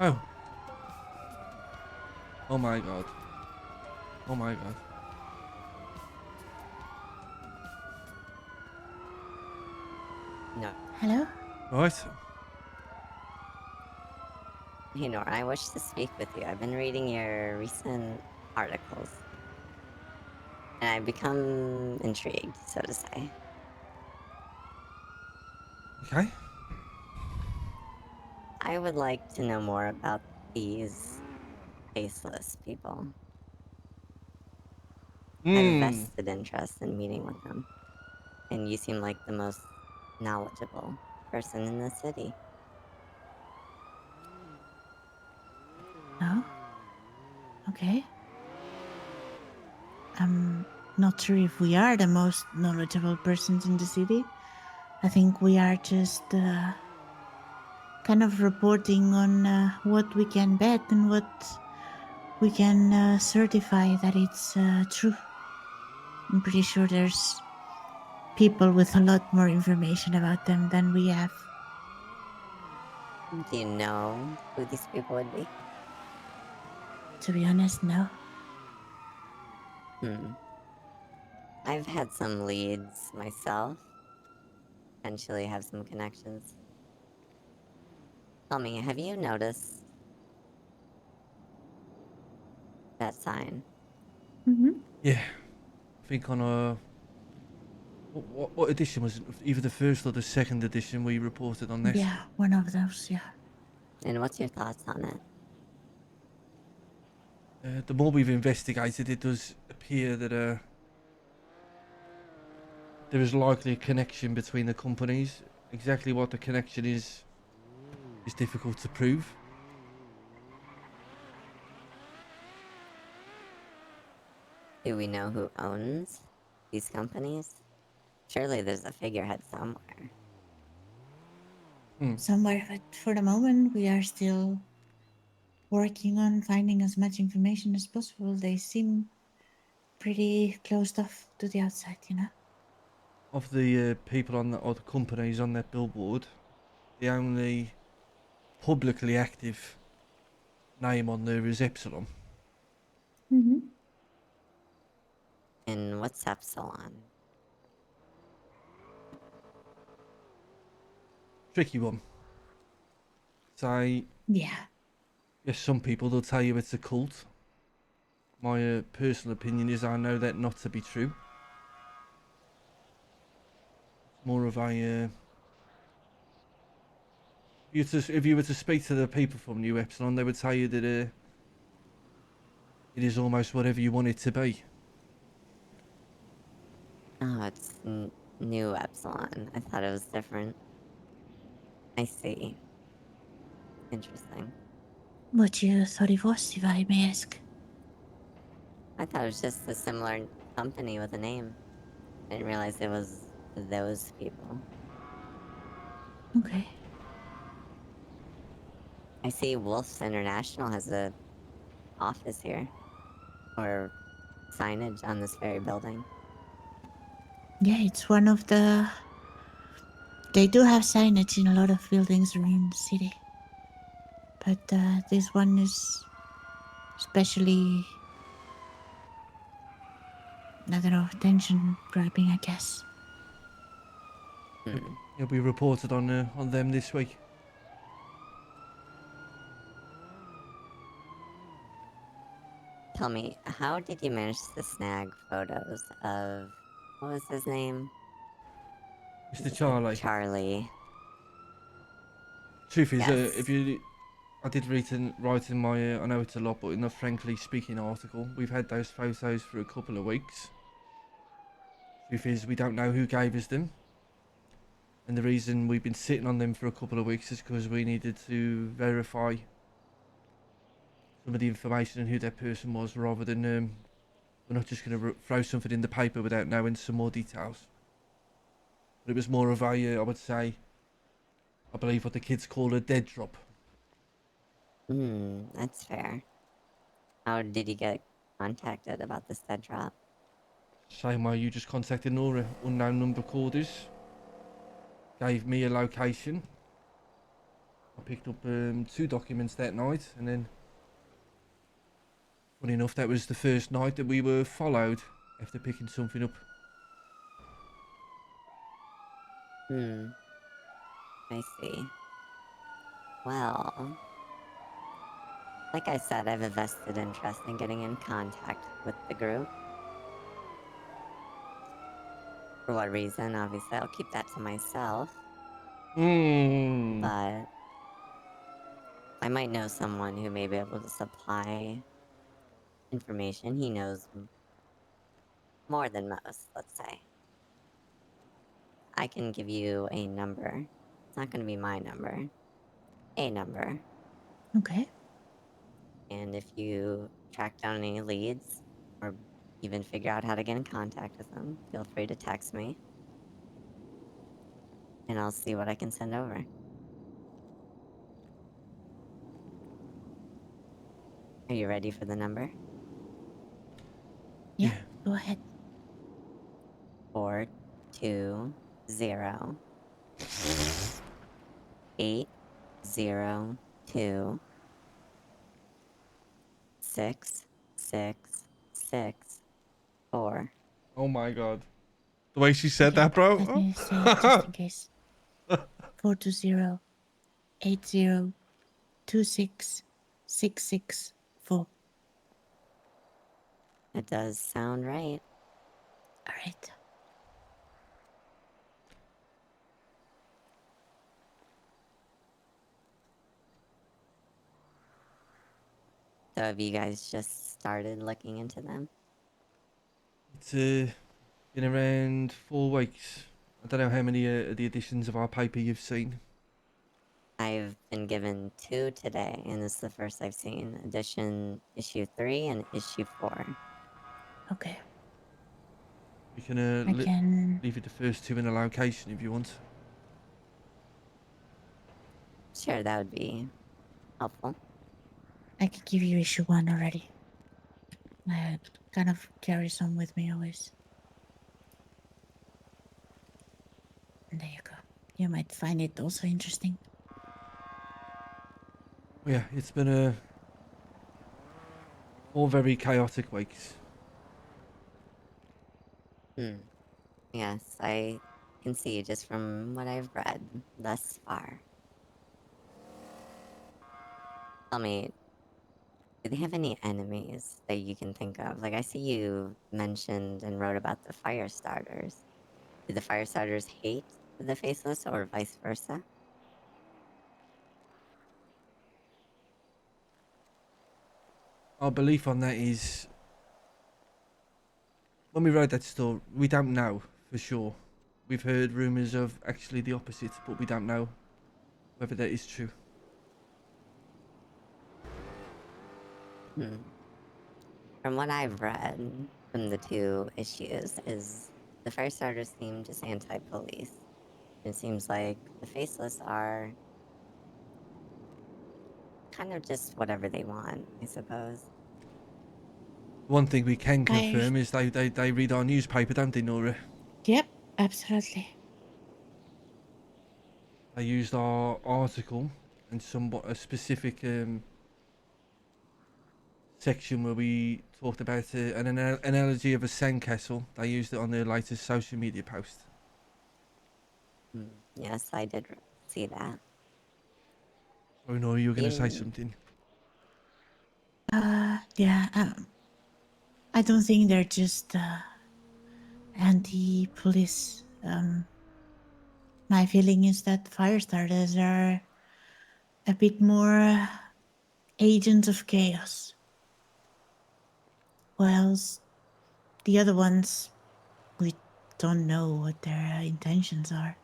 Oh. Oh my god. Oh my god. No. Hello? Right. Hey, Nora, I wish to speak with you. I've been reading your recent articles, and I've become intrigued, so to say. Okay. I would like to know more about these faceless people. I have a Hmm. vested interest in meeting with them, and you seem like the most knowledgeable person in the city. No? Okay. I'm not sure if we are the most knowledgeable persons in the city. I think we are just kind of reporting on what we can bet and what we can certify that it's true. I'm pretty sure there's people with a lot more information about them than we have. Do you know who these people would be? To be honest, no. Hmm. I've had some leads myself, potentially have some connections. Tell me, have you noticed that sign? Mm-hmm. Yeah. I think on a what edition was it? Either the first or the second edition we reported on this. Yeah, one of those, yeah. And what's your thoughts on it? The more we've investigated, it does appear that there is likely a connection between the companies. Exactly what the connection is difficult to prove. Do we know who owns these companies? Surely there's a figurehead somewhere. Hmm. Somewhere, but for the moment, we are still working on finding as much information as possible. They seem pretty closed off to the outside, you know? Of the people on the or the companies on that billboard, the only publicly active name on there is Epsilon. Mm-hmm. And what's Epsilon? Tricky one. Say Yeah. yes, some people they'll tell you it's a cult. My personal opinion is I know that not to be true. It's more of a if you were to speak to the people from New Epsilon, they would tell you that it is almost whatever you want it to be. Oh, it's New Epsilon. I thought it was different. I see. Interesting. What you thought it was, if I may ask? I thought it was just a similar company with a name. I didn't realize it was those people. Okay. I see Wolf's International has a office here, or signage on this very building. Yeah, it's one of the. They do have signage in a lot of buildings around the city. But this one is especially, I don't know, attention grabbing, I guess. Hmm. It'll be reported on them this week. Tell me, how did you manage to snag photos of what was his name? Mr. Charlie. Charlie. Truth is, if Yes. you, I did write in my, I know it's a lot, but in a frankly speaking article, we've had those photos for a couple of weeks. Truth is, we don't know who gave us them. And the reason we've been sitting on them for a couple of weeks is because we needed to verify some of the information and who that person was rather than we're not just going to throw something in the paper without knowing some more details. But it was more of a, I would say, I believe what the kids call a dead drop. Hmm, that's fair. How did you get contacted about this dead drop? Same way you just contacted Nora, unknown number called us, gave me a location, I picked up 2 documents that night, and then, funny enough, that was the first night that we were followed after picking something up. I see. Well, like I said, I have a vested interest in getting in contact with the group. For what reason, obviously, I'll keep that to myself. But I might know someone who may be able to supply information. He knows more than most, let's say. I can give you a number. It's not going to be my number. A number. Okay. And if you track down any leads or even figure out how to get in contact with them, feel free to text me. And I'll see what I can send over. Are you ready for the number? Yeah, Yeah. go ahead. 420-802-6664. Oh my god. The way she said Okay, that, bro. let me say it just in case. 420-802-6664. It does sound right. All right. So have you guys just started looking into them? It's been around 4 weeks. I don't know how many of the editions of our paper you've seen. I've been given 2 today, and this is the first I've seen. Edition issue 3 and issue 4. Okay. We can I can. leave it the first 2 in a location if you want. Sure, that would be helpful. I can give you issue 1 already. I kind of carry some with me always. And there you go. You might find it also interesting. Yeah, it's been 4 very chaotic weeks. Yes, I can see just from what I've read thus far. Tell me, do they have any enemies that you can think of? Like, I see you mentioned and wrote about the fire starters. Do the fire starters hate the faceless or vice versa? Our belief on that is, when we wrote that story, we don't know for sure. We've heard rumours of actually the opposite, but we don't know whether that is true. From what I've read from the 2 issues, is the fire starters seem just anti-police. It seems like the faceless are kind of just whatever they want, I suppose. One thing we can I. confirm is they read our newspaper, don't they, Nora? Yep, absolutely. They used our article and a specific section where we talked about an analogy of a sandcastle. They used it on their latest social media post. Yes, I did see that. Sorry, Nora, you were going to say You, something. Yeah, I don't think they're just anti-police. My feeling is that fire starters are a bit more agents of chaos, whilst the other ones, we don't know what their intentions are.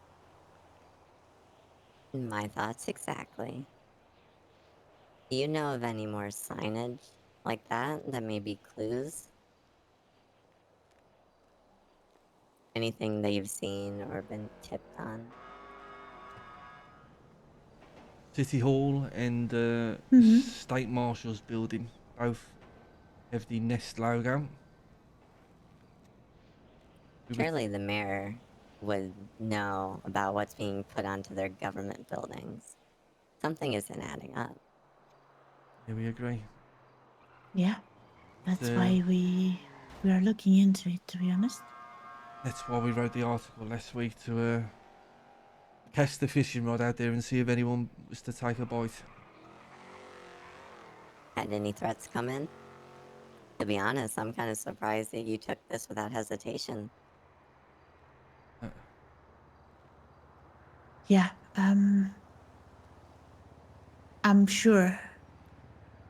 my thoughts exactly. Do you know of any more signage like that may be clues? Anything that you've seen or been tipped on? City Hall and the Mm-hmm. State Marshal's building both have the Nest logo. We would, Surely the mayor would know about what's being put onto their government buildings. something isn't adding up. Yeah, we agree. Yeah, that's So, why we are looking into it, to be honest. that's why we wrote the article last week to cast the fishing rod out there and see if anyone was to take a bite. Had any threats come in? To be honest, I'm kind of surprised that you took this without hesitation. Uh, Yeah, I'm sure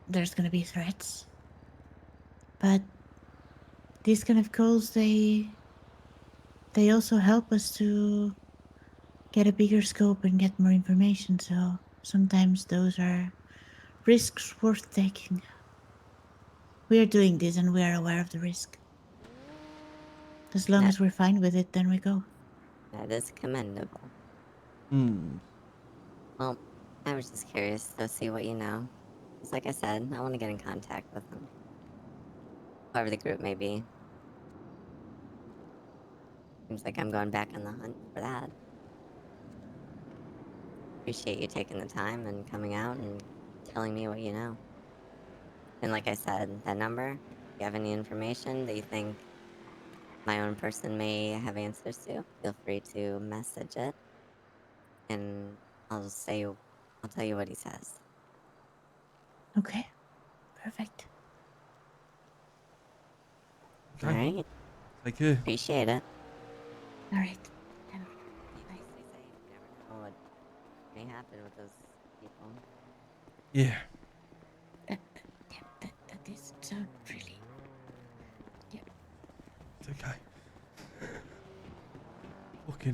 there's gonna be threats, but these kind of calls, they also help us to get a bigger scope and get more information. So sometimes those are risks worth taking. We are doing this and we are aware of the risk. As long That as we're fine with it, then we go. that is commendable. hmm. Well, I was just curious to see what you know. 'Cause like I said, I want to get in contact with them. Whoever the group may be. Seems like I'm going back on the hunt for that. Appreciate you taking the time and coming out and telling me what you know. And like I said, that number, if you have any information that you think my own person may have answers to, feel free to message it. And I'll tell you what he says. Okay, perfect. Okay, Alright? take care. Appreciate it. All right. Stay safe. You never know what may happen with those people. Yeah, Yeah, that is so really. Yeah. it's okay. Fucking